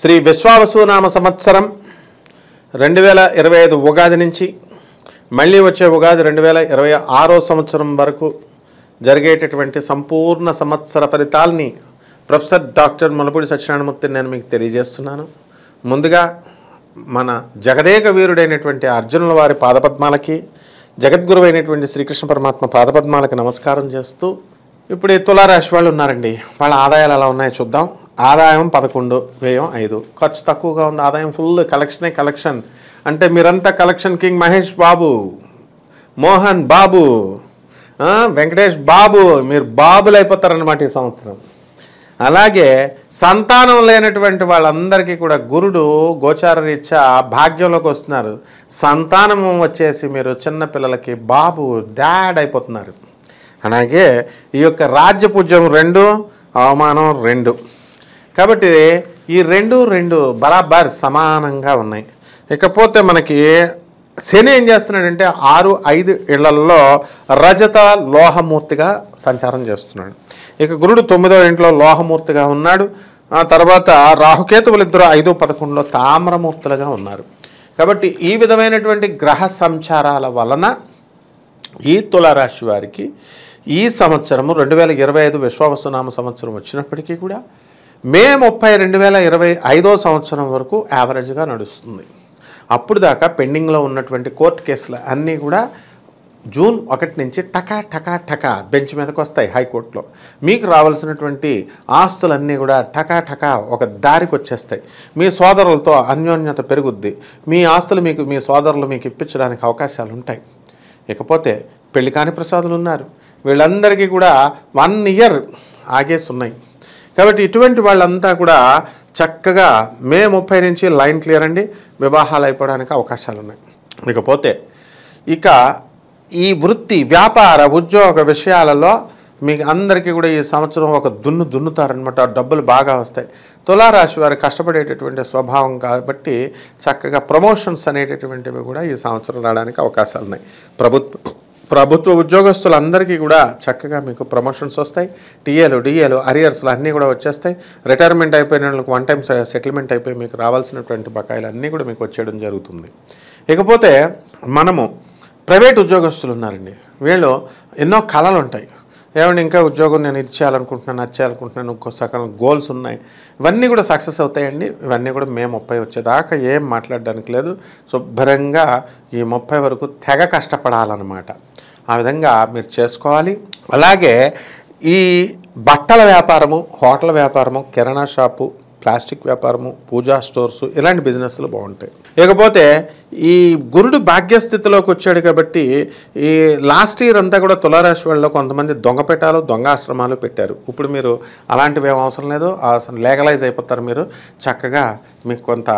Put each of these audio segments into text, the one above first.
శ్రీ విశ్వావసునామ సంవత్సరం 2025 ఉగాది నుంచి మళ్ళీ వచ్చే ఉగాది 2026 సంవత్సరం వరకు జరిగేటటువంటి సంపూర్ణ సంవత్సర ఫలితాలని ప్రొఫెసర్ డాక్టర్ ములపూడి సత్యనారాయణమూర్తి నేను మీకు తెలియజేస్తున్నాను. ముందుగా మన జగదేక వీరుడైనటువంటి అర్జునుల వారి పాదపద్మాలకి, జగద్గురు అయినటువంటి శ్రీకృష్ణ పరమాత్మ పాదపద్మాలకి నమస్కారం చేస్తూ, ఇప్పుడు ఈ తులారాశి వాళ్ళు ఉన్నారండి. వాళ్ళ ఆదాయాలు ఎలా ఉన్నాయో చూద్దాం. ఆదాయం 11, వ్యయం 5, ఖర్చు తక్కువగా ఉంది. ఆదాయం ఫుల్, కలెక్షన్ అంటే మీరంతా కలెక్షన్ కింగ్ మహేష్ బాబు, మోహన్ బాబు, వెంకటేష్ బాబు, మీరు బాబులు అయిపోతారన్నమాట ఈ సంవత్సరం. అలాగే సంతానం లేనటువంటి వాళ్ళందరికీ కూడా గురుడు గోచార రీత్యా భాగ్యంలోకి వస్తున్నారు. సంతానం వచ్చేసి మీరు చిన్నపిల్లలకి బాబు, డాడ్ అయిపోతున్నారు. అలాగే ఈ యొక్క రాజ్యపూజ్యం 2, అవమానం 2. కాబట్టి ఈ రెండు బరాబర్ సమానంగా ఉన్నాయి. ఇకపోతే మనకి శని ఏం చేస్తున్నాడంటే 6, 5 ఇళ్లలో రజత లోహమూర్తిగా సంచారం చేస్తున్నాడు. ఇక గురుడు 9వ ఇంట్లో లోహమూర్తిగా ఉన్నాడు. ఆ తర్వాత రాహుకేతువులు ఇద్దరు 5, 11లో తామ్రమూర్తులుగా ఉన్నారు. కాబట్టి ఈ విధమైనటువంటి గ్రహ సంచారాల వలన ఈ తులారాశి వారికి ఈ సంవత్సరము 2025 విశ్వావసునామ సంవత్సరం వచ్చినప్పటికీ కూడా మే 30, 2025 సంవత్సరం వరకు యావరేజ్గా నడుస్తుంది. అప్పుడు దాకా పెండింగ్లో ఉన్నటువంటి కోర్టు కేసులు అన్నీ కూడా జూన్ 1 నుంచి టకా బెంచ్ మీదకి వస్తాయి హైకోర్టులో. మీకు రావాల్సినటువంటి ఆస్తులన్నీ కూడా టకా ఒక దారికి వచ్చేస్తాయి. మీ సోదరులతో అన్యోన్యత పెరుగుద్ది. మీ ఆస్తులు మీ సోదరులు మీకు ఇప్పించడానికి అవకాశాలు ఉంటాయి. ఇకపోతే పెళ్లి కాని ప్రసాదులు ఉన్నారు, వీళ్ళందరికీ కూడా 1 ఇయర్ ఆగేస్తున్నాయి. కాబట్టి ఇటువంటి వాళ్ళంతా కూడా చక్కగా మే 30 నుంచి లైన్ క్లియర్ అండి, వివాహాలు అయిపోవడానికి అవకాశాలు ఉన్నాయి. ఇకపోతే ఇక ఈ వృత్తి, వ్యాపార, ఉద్యోగ విషయాలలో మీకు అందరికీ కూడా ఈ సంవత్సరం ఒక దున్నుతారనమాట. డబ్బులు బాగా వస్తాయి. తులారాశి వారు కష్టపడేటటువంటి స్వభావం కాబట్టి చక్కగా ప్రమోషన్స్ అనేటటువంటివి కూడా ఈ సంవత్సరం రావడానికి అవకాశాలు ఉన్నాయి. ప్రభుత్వ ఉద్యోగస్తులందరికీ కూడా చక్కగా మీకు ప్రమోషన్స్ వస్తాయి. టీఏలు, డిఏలు, అరియర్స్లు అన్నీ కూడా వచ్చేస్తాయి. రిటైర్మెంట్ అయిపోయిన వాళ్ళకి 1 టైం సెటిల్మెంట్ అయిపోయి మీకు రావాల్సినటువంటి బకాయిలు అన్నీ కూడా మీకు వచ్చేయడం జరుగుతుంది. ఇకపోతే మనము ప్రైవేట్ ఉద్యోగస్తులు ఉన్నారండి. వీళ్ళు ఎన్నో కళలు ఉంటాయి. ఏమంటే ఇంకా ఉద్యోగం నేను ఇది చేయాలనుకుంటున్నాను, అది చేయాలనుకుంటున్నాను, ఇంకో సకలం గోల్స్ ఉన్నాయి. ఇవన్నీ కూడా సక్సెస్ అవుతాయండి. ఇవన్నీ కూడా మే 30 వచ్చేదాకా ఏం మాట్లాడడానికి లేదు. శుభ్రంగా ఈ 30 వరకు తెగ కష్టపడాలన్నమాట. ఆ విధంగా మీరు చేసుకోవాలి. అలాగే ఈ బట్టల వ్యాపారము, హోటల్ వ్యాపారము, కిరాణా షాపు, ప్లాస్టిక్ వ్యాపారము, పూజా స్టోర్సు, ఇలాంటి బిజినెస్లు బాగుంటాయి. ఇకపోతే ఈ గురుడు భాగ్యస్థితిలోకి వచ్చాడు కాబట్టి ఈ లాస్ట్ ఇయర్ అంతా కూడా తులారాశి వాళ్ళలో కొంతమంది దొంగపెట్టాలు, దొంగ ఆశ్రమాలు పెట్టారు. ఇప్పుడు మీరు అలాంటివి ఏం అవసరం లేదు, లీగలైజ్ అయిపోతారు. మీరు చక్కగా మీకు కొంత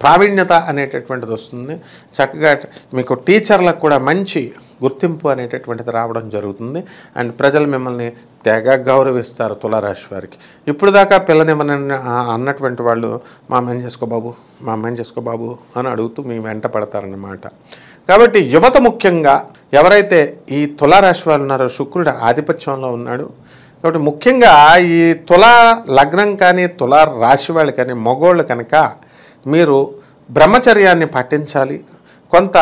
ప్రావీణ్యత అనేటటువంటిది వస్తుంది. చక్కగా మీకు టీచర్లకు కూడా మంచి గుర్తింపు అనేటటువంటిది రావడం జరుగుతుంది. అండ్ ప్రజలు మిమ్మల్ని తెగ గౌరవిస్తారు తులారాశి వారికి. ఇప్పుడు దాకా పిల్లనివ్వనని అన్నటువంటి వాళ్ళు మా అమ్మాయిని చేసుకో బాబు అని అడుగుతూ మీ వెంట పడతారన్నమాట. కాబట్టి యువత ముఖ్యంగా ఎవరైతే ఈ తులారాశి వాళ్ళు ఉన్నారో శుక్రుడు ఆధిపత్యంలో ఉన్నాడు. కాబట్టి ముఖ్యంగా ఈ తులా లగ్నం కానీ తులా రాశి వాళ్ళు కానీ మగోళ్ళు కనుక మీరు బ్రహ్మచర్యాన్ని పాటించాలి, కొంత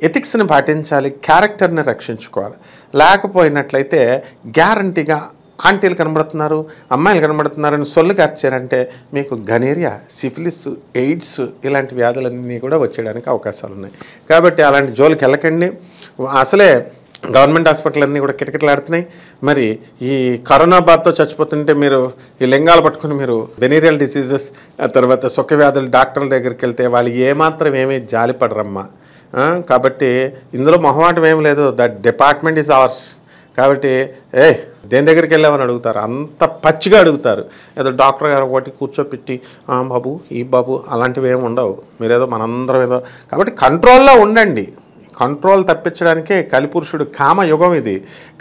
ఎథిక్స్ని పాటించాలి, క్యారెక్టర్ని రక్షించుకోవాలి. లేకపోయినట్లయితే గ్యారంటీగా ఆంటీలు కనబడుతున్నారు, అమ్మాయిలు కనబడుతున్నారని సొల్లు కార్చారంటే మీకు గనేరియా, సిఫిలిస్, ఎయిడ్స్ ఇలాంటి వ్యాధులన్నీ కూడా వచ్చేయడానికి అవకాశాలు ఉన్నాయి. కాబట్టి అలాంటి జోలికి వెళ్ళకండి. అసలే గవర్నమెంట్ హాస్పిటల్ అన్నీ కూడా కిటకిటలాడుతున్నాయి. మరి ఈ కరోనా బాధతో చచ్చిపోతుంటే మీరు ఈ లింగాలు పట్టుకుని మీరు వెనీరియల్ డిసీజెస్, తర్వాత సుఖ వ్యాధులు డాక్టర్ల దగ్గరికి వెళ్తే వాళ్ళు ఏమాత్రం ఏమీ జాలిపడరమ్మా. కాబట్టి ఇందులో మొహమాటం ఏం లేదు. That department is ours. కాబట్టి దేని దగ్గరికి వెళ్ళామని అడుగుతారు, అంత పచ్చిగా అడుగుతారు. ఏదో డాక్టర్ గారు ఒకటి కూర్చోపెట్టి బాబు ఈ బాబు అలాంటివి ఏమి ఉండవు. మీరేదో మనందరం ఏదో. కాబట్టి కంట్రోల్లో ఉండండి. కంట్రోల్ తప్పించడానికే కలిపురుషుడు కామయుగం. ఇది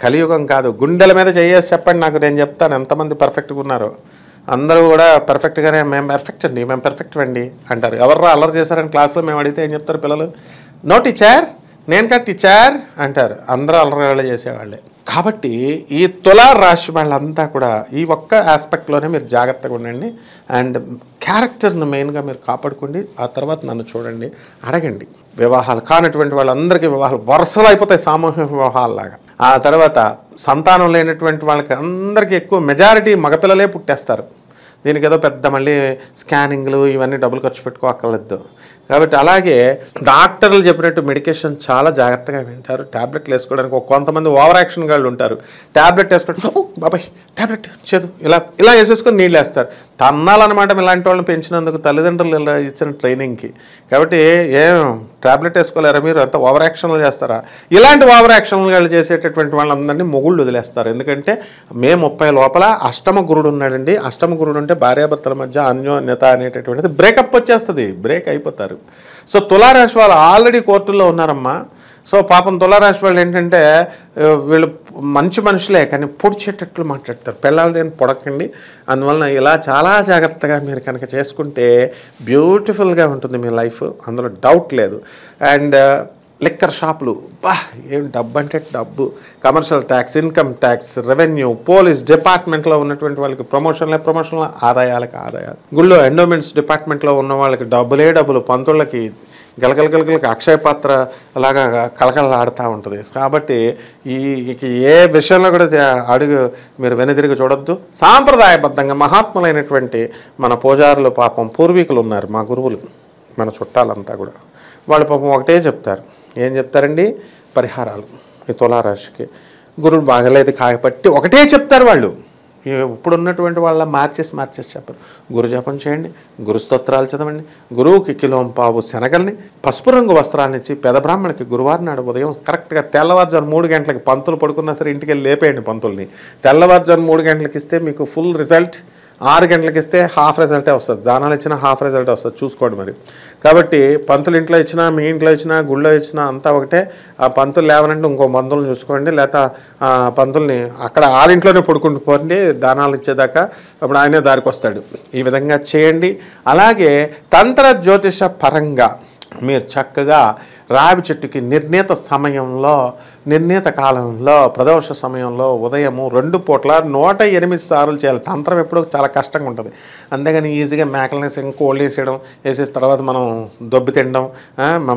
కలియుగం కాదు. గుండెల మీద చేయేసి చెప్పండి నాకు, నేను చెప్తాను ఎంతమంది పర్ఫెక్ట్గా ఉన్నారో. అందరూ కూడా పర్ఫెక్ట్గానే మేము పర్ఫెక్ట్ అండి అంటారు. ఎవర్రా అల్లరి చేశారని క్లాస్లో మేము అడిగితే ఏం చెప్తారు పిల్లలు? నో టీచర్, నేను కాదు టీచర్ అంటారు. అందరూ అల్లరి చేసేవాళ్ళే. కాబట్టి ఈ తులా రాశి వాళ్ళంతా కూడా ఈ ఒక్క ఆస్పెక్ట్లోనే మీరు జాగ్రత్తగా ఉండండి. అండ్ క్యారెక్టర్ను మెయిన్గా మీరు కాపాడుకోండి. ఆ తర్వాత నన్ను చూడండి, అడగండి. వివాహాలు కానటువంటి వాళ్ళందరికీ వివాహాలు వరుసలు అయిపోతాయి, సామూహిక వివాహాలలాగా. ఆ తర్వాత సంతానం లేనటువంటి వాళ్ళకి అందరికీ ఎక్కువ మెజారిటీ మగపిల్లలే పుట్టేస్తారు. దీనికి ఏదో పెద్ద మళ్ళీ స్కానింగ్లు ఇవన్నీ డబ్బులు ఖర్చు పెట్టుకోక్కర్లేదు. కాబట్టి అలాగే డాక్టర్లు చెప్పినట్టు మెడికేషన్ చాలా జాగ్రత్తగా వింటారు. ట్యాబ్లెట్లు వేసుకోవడానికి కొంతమంది ఓవర్ యాక్షన్ గాళ్ళు ఉంటారు. ట్యాబ్లెట్ వేసుకుంటే బాబాయ్ ట్యాబ్లెట్ చేదు ఇలా ఇలా వేసేసుకొని నీళ్ళు వేస్తారు. తన్నాలన్నమాట ఇలాంటి వాళ్ళని పెంచినందుకు తల్లిదండ్రులు ఇలా ఇచ్చిన ట్రైనింగ్కి. కాబట్టి ఏం ట్యాబ్లెట్ వేసుకోలేరా మీరు, అంత ఓవర్ యాక్షన్లు చేస్తారా? ఇలాంటి ఓవర్ యాక్షన్లు వాళ్ళు చేసేటటువంటి వాళ్ళందరినీ మొగుళ్ళు వదిలేస్తారు. ఎందుకంటే మే 30 లోపల అష్టమ గురుడు ఉన్నాడండి. అష్టమ గురుడు అంటే భార్యాభర్తల మధ్య అన్యోన్యత అనేటటువంటిది బ్రేకప్ వచ్చేస్తుంది, బ్రేక్ అయిపోతారు. సో తులారాశి వాళ్ళు ఆల్రెడీ కోర్టుల్లో ఉన్నారమ్మా. సో పాపం తులారాశి వాళ్ళు ఏంటంటే వీళ్ళు మంచి మనుషులే కానీ పొడిచేటట్లు మాట్లాడతారు. పిల్లలు దేని పొడకండి. అందువలన ఇలా చాలా జాగ్రత్తగా మీరు కనుక చేసుకుంటే బ్యూటిఫుల్గా ఉంటుంది మీ లైఫ్, అందులో డౌట్ లేదు. అండ్ లిక్కర్ షాపులు ఏం డబ్బు అంటే డబ్బు, commercial tax, income tax, revenue, police డిపార్ట్మెంట్లో ఉన్నటువంటి వాళ్ళకి ప్రమోషన్ల ఆదాయాలకు ఆదాయాలు, గుళ్ళో ఎండోమెంట్స్ డిపార్ట్మెంట్లో ఉన్న వాళ్ళకి డబ్బులే డబ్బులు, పంతుళ్ళకి గలగలకి అక్షయ పాత్ర అలాగా కలకలలాడుతూ ఉంటుంది. కాబట్టి ఏ విషయంలో కూడా అడుగు మీరు వెనుదిరిగి చూడొద్దు. సాంప్రదాయబద్ధంగా మహాత్ములైనటువంటి మన పూజారులు పాపం పూర్వీకులు ఉన్నారు, మా గురువులు, మన చుట్టాలంతా కూడా. వాళ్ళు పాపం ఒకటే చెప్తారు. ఏం చెప్తారండి? పరిహారాలు. ఈ తులారాశికి గురువు బాగలేదు కాబట్టి ఒకటే చెప్తారు వాళ్ళు. ఇప్పుడు ఉన్నటువంటి వాళ్ళ మార్చేసి చెప్పరు. గురు జపం చేయండి, గురు స్తోత్రాలు చదవండి, గురువుకి కిలోంపావు శనగల్ని పసుపు రంగు వస్త్రాన్ని ఇచ్చి పెద బ్రాహ్మణికి గురువారం నాడు ఉదయం కరెక్ట్గా తెల్లవారుజాము 3 గంటలకి, పంతులు పడుకున్నా సరే ఇంటికి వెళ్ళి లేపేయండి పంతుల్ని. తెల్లవారుజాము 3 గంటలకి ఇస్తే మీకు ఫుల్ రిజల్ట్, 6 గంటలకి ఇస్తే హాఫ్ రిజల్టే వస్తుంది. దానాలు ఇచ్చినా హాఫ్ రిజల్టే వస్తుంది, చూసుకోండి మరి. కాబట్టి పంతులు ఇంట్లో ఇచ్చినా, మీ ఇంట్లో ఇచ్చినా, గుళ్ళో ఇచ్చినా అంతా ఒకటే. ఆ పంతులు లేవనంటే ఇంకో పంతులను చూసుకోండి, లేకపోతే పంతుల్ని అక్కడ ఆరింట్లోనే పడుకుంటూ పోండి దానాలు ఇచ్చేదాకా. అప్పుడు ఆయనే దారికి వస్తాడు. ఈ విధంగా చేయండి. అలాగే తంత్ర జ్యోతిష పరంగా మీరు చక్కగా రావి చెట్టుకి నిర్ణీత కాలంలో ప్రదోష సమయంలో ఉదయము 2 పూట్ల 108 సార్లు చేయాలి. తంత్రం ఎప్పుడూ చాలా కష్టంగా ఉంటుంది. అంతేగాని ఈజీగా మేకలనేసి కోళ్ళు వేసేయడం, వేసేసిన తర్వాత మనం దొబ్బి తినడం,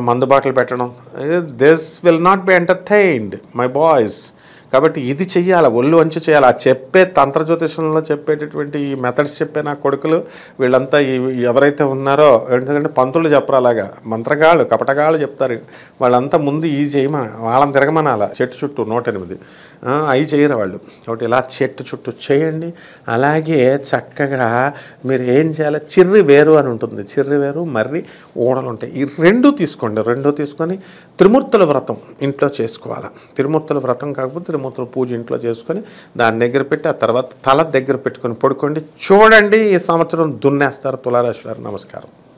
మందు బాటలు పెట్టడం, this will not be entertained my boys. కాబట్టి ఇది చెయ్యాలి, ఒళ్ళు వంచి చేయాలి. ఆ చెప్పే తంత్ర జ్యోతిషంలో చెప్పేటటువంటి ఈ మెథడ్స్ చెప్పే నా కొడుకులు వీళ్ళంతా ఎవరైతే ఉన్నారో, ఎందుకంటే పంతులు చెప్పరు, అలాగా మంత్రగాళ్ళు కపటగాళ్ళు చెప్తారు. వాళ్ళంతా ముందు ఈ వాళ్ళని తిరగమనాల చెట్టు చుట్టూ 108 అవి చేయరు వాళ్ళు. కాబట్టి ఇలా చెట్టు చుట్టూ చేయండి. అలాగే చక్కగా మీరు ఏం చేయాలి, చిర్రి వేరు అని ఉంటుంది, చిర్రి వేరు మర్రి ఊడలు ఉంటాయి. ఈ 2 తీసుకోండి. 2 తీసుకొని త్రిమూర్తుల వ్రతం ఇంట్లో చేసుకోవాలి. త్రిమూర్తుల వ్రతం కాకపోతే త్రిమూర్తుల పూజ ఇంట్లో చేసుకొని దాని దగ్గర పెట్టి ఆ తర్వాత తల దగ్గర పెట్టుకొని పడుకోండి. చూడండి, ఈ సంవత్సరం దున్నేస్తారు తులారాశి వారు. నమస్కారం.